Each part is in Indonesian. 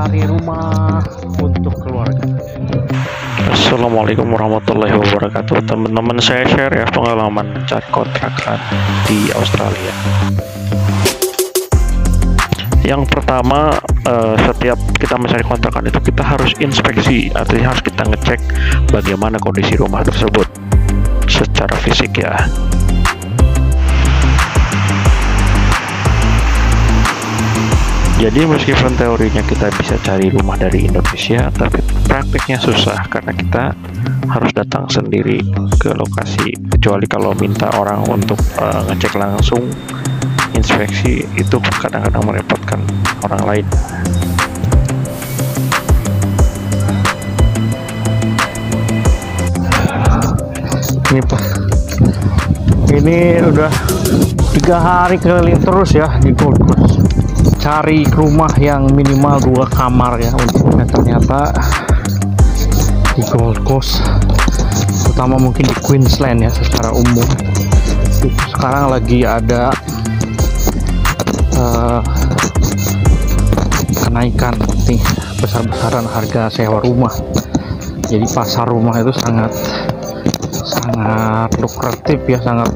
cari rumah untuk keluarga. Assalamualaikum warahmatullahi wabarakatuh. Teman-teman, saya share ya pengalaman mencari kontrakan di Australia. Yang pertama, setiap kita mencari kontrakan itu kita harus inspeksi, artinya harus kita ngecek bagaimana kondisi rumah tersebut secara fisik ya. Jadi meskipun teorinya kita bisa cari rumah dari Indonesia, tapi praktiknya susah karena kita harus datang sendiri ke lokasi. Kecuali kalau minta orang untuk ngecek langsung, inspeksi, itu kadang-kadang merepotkan orang lain. Ini Pak, ini udah 3 hari keliling terus ya di Gold Coast, cari rumah yang minimal 2 kamar ya untuknya. Ternyata di Gold Coast, terutama mungkin di Queensland ya secara umum, sekarang lagi ada kenaikan nih besar-besaran harga sewa rumah. Jadi pasar rumah itu sangat lukratif ya, sangat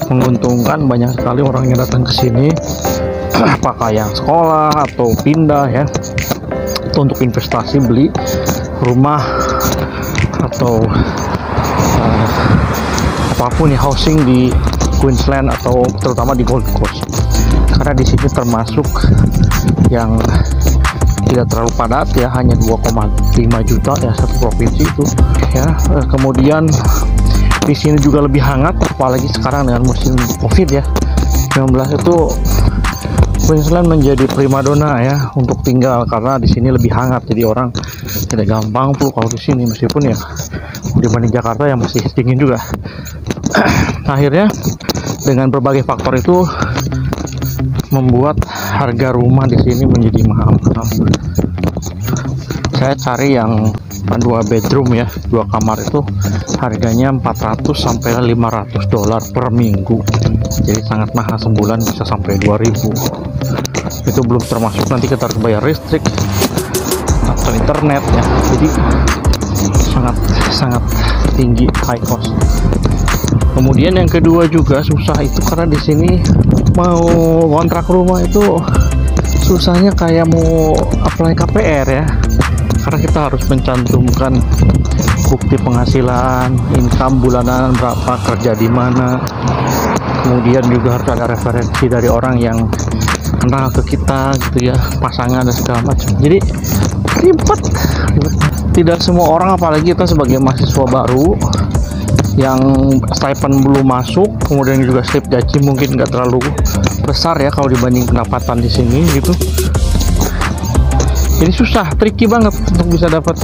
menguntungkan. Banyak sekali orang yang datang ke sini apakah yang sekolah atau pindah ya, atau untuk investasi beli rumah atau apapun ya, housing di Queensland atau terutama di Gold Coast, karena di sini termasuk yang tidak terlalu padat ya, hanya 2,5 juta ya satu provinsi itu ya. Kemudian di sini juga lebih hangat, apalagi sekarang dengan musim COVID ya 19 itu. Queensland menjadi primadona ya untuk tinggal karena di sini lebih hangat, jadi orang tidak gampang flu kalau di sini, meskipun ya dibanding Jakarta yang masih dingin juga. Akhirnya dengan berbagai faktor itu membuat harga rumah di sini menjadi mahal. Saya cari yang 2 bedroom ya, 2 kamar itu harganya 400 sampai $500 per minggu. Jadi sangat mahal, sebulan bisa sampai 2000. Itu belum termasuk nanti kita harus bayar listrik atau internet ya. Jadi sangat tinggi, high cost. Kemudian yang kedua juga susah itu karena di sini mau kontrak rumah itu susahnya kayak mau apply KPR ya, karena kita harus mencantumkan bukti penghasilan, income bulanan berapa, kerja di mana. Kemudian juga harus ada referensi dari orang yang kenal ke kita gitu ya, pasangan dan segala macam. Jadi ribet. Tidak semua orang, apalagi kita sebagai mahasiswa baru yang stipend belum masuk, kemudian juga slip gaji mungkin nggak terlalu besar ya kalau dibanding pendapatan di sini gitu. Jadi susah, tricky banget untuk bisa dapat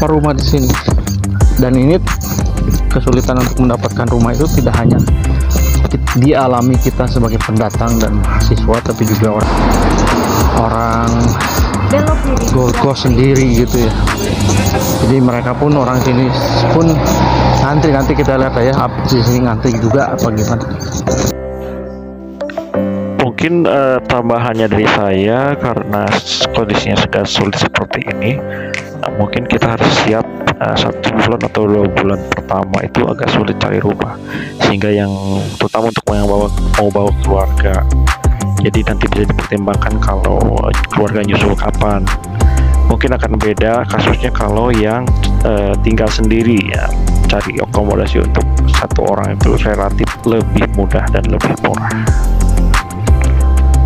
rumah di sini. Dan ini kesulitan untuk mendapatkan rumah itu tidak hanya dialami kita sebagai pendatang dan mahasiswa, tapi juga orang Gold Coast sendiri gitu ya. Jadi mereka pun, orang sini pun ngantri, nanti kita lihat ya di sini ngantri juga apa gimana. Mungkin tambahannya dari saya, karena kondisinya sedang sulit seperti ini, mungkin kita harus siap 1 bulan atau 2 bulan pertama itu agak sulit cari rumah, sehingga yang terutama untuk yang mau bawa keluarga. Jadi nanti bisa dipertimbangkan kalau keluarga nyusul kapan. Mungkin akan beda kasusnya kalau yang tinggal sendiri ya, cari akomodasi untuk 1 orang itu relatif lebih mudah dan lebih murah.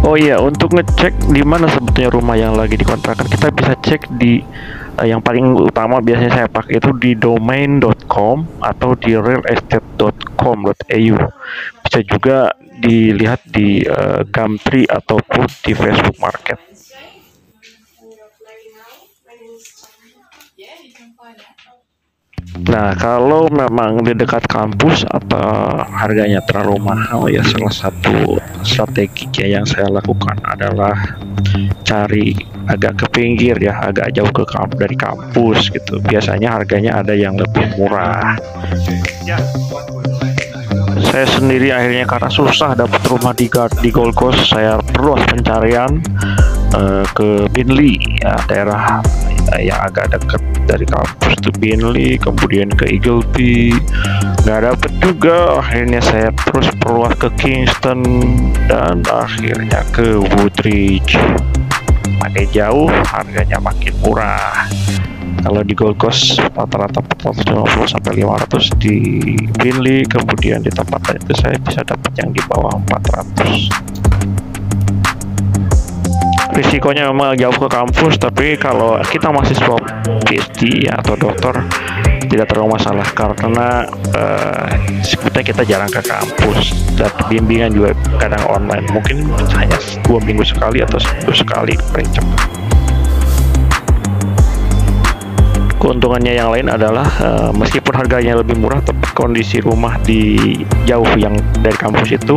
Oh iya, untuk ngecek di mana sebetulnya rumah yang lagi dikontrakan, kita bisa cek di yang paling utama biasanya saya pakai itu di domain.com atau di realestate.com.au. Bisa juga dilihat di Gumtree ataupun di Facebook Market. Nah, kalau memang di dekat kampus atau harganya terlalu mahal ya, salah satu strateginya yang saya lakukan adalah cari agak ke pinggir ya, agak jauh dari kampus gitu. Biasanya harganya ada yang lebih murah. Saya sendiri akhirnya karena susah dapat rumah di Gold Coast, saya perluas pencarian ke Binley, ya, daerah yang agak dekat dari kampus itu Binley, kemudian ke Eagle Peak, nggak dapet juga. Akhirnya saya terus perluas ke Kingston dan akhirnya ke Woodridge. Makin jauh harganya makin murah. Kalau di Gold Coast rata-rata 450 sampai 500, di Binley kemudian di tempat lain itu saya bisa dapat yang di bawah 400. Risikonya memang jauh ke kampus, tapi kalau kita mahasiswa PhD atau dokter tidak terlalu masalah karena sebetulnya kita jarang ke kampus dan bimbingan juga kadang online, mungkin hanya 2 minggu sekali atau seminggu sekali paling cepat. Keuntungannya yang lain adalah meskipun harganya lebih murah, tapi kondisi rumah di jauh yang dari kampus itu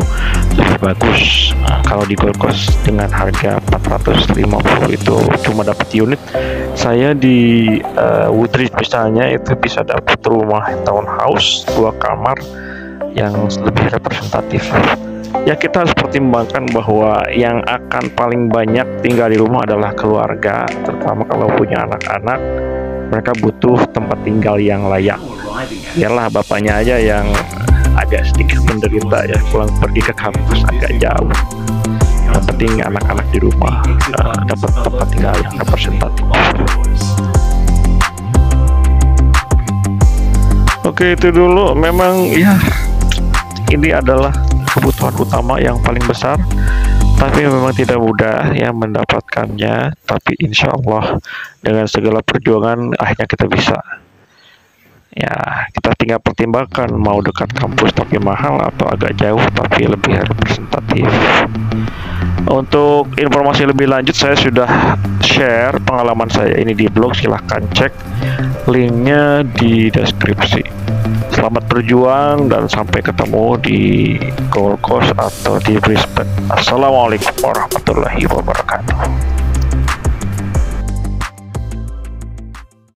lebih bagus. Kalau di Gold Coast dengan harga 450 itu cuma dapat unit. Saya di Woodridge misalnya itu bisa dapat rumah townhouse 2 kamar yang lebih representatif. Ya, kita harus pertimbangkan bahwa yang akan paling banyak tinggal di rumah adalah keluarga, terutama kalau punya anak-anak. Mereka butuh tempat tinggal yang layak. Biarlah bapaknya aja yang agak sedikit menderita ya, pulang pergi ke kampus agak jauh. Yang penting anak-anak di rumah dapat tempat tinggal yang representatif. Oke, itu dulu. Memang ya ini adalah kebutuhan utama yang paling besar, tapi memang tidak mudah ya mendapatkannya. Tapi insya Allah dengan segala perjuangan akhirnya kita bisa. Ya, kita tinggal pertimbangkan mau dekat kampus tapi mahal atau agak jauh tapi lebih representatif. Untuk informasi lebih lanjut saya sudah share pengalaman saya ini di blog, silahkan cek linknya di deskripsi. Selamat berjuang dan sampai ketemu di Gold Coast atau di Brisbane. Assalamualaikum warahmatullahi wabarakatuh.